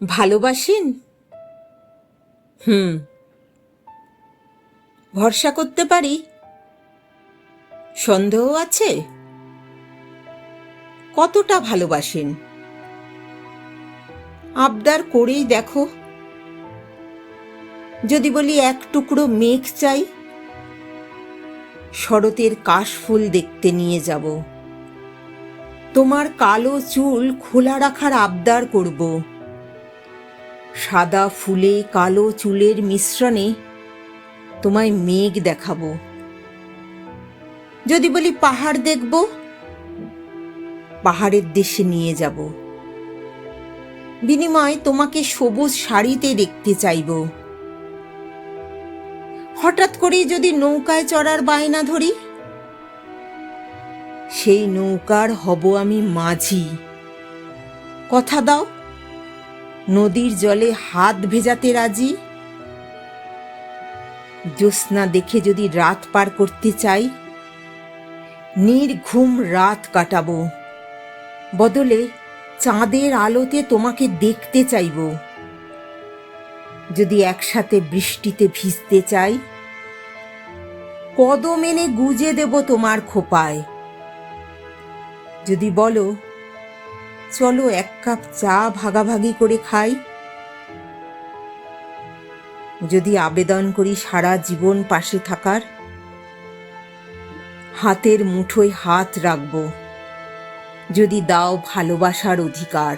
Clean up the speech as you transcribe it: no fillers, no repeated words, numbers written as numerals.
ভালোবাসেন? ভরসা করতে পারি? সন্দেহ আছে? কতটা ভালোবাসেন? আবদার করেই দেখো। যদি বলি এক টুকরো মেঘ চাই, শরতের কাশফুল দেখতে নিয়ে যাব। তোমার কালো চুল খোলা রাখার আবদার করব। সাদা ফুলে কালো চুলের মিশ্রণে তোমায় মেঘ দেখাবো। যদি বলি পাহাড় দেখব, পাহাড়ের দেশে নিয়ে যাব। বিনিময়ে তোমাকে সবুজ শাড়িতে দেখতে চাইব। হঠাৎ করেই যদি নৌকায় চড়ার বায়না ধরি, সেই নৌকার হব আমি মাঝি। কথা দাও, নদীর জলে হাত ভেজাতে রাজি। জ্যোৎস্না দেখে যদি রাত পার করতে চাই, নির্ঘুম রাত কাটাবো। বদলে চাঁদের আলোতে তোমাকে দেখতে চাইব। যদি একসাথে বৃষ্টিতে ভিজতে চাই, কদম এনে গুজে দেব তোমার খোপায়। যদি বলো চলো এক কাপ চা ভাগাভাগি করে খাই, যদি আবেদন করি সারা জীবন পাশে থাকার, হাতের মুঠোয় হাত রাখব। যদি দাও ভালোবাসার অধিকার।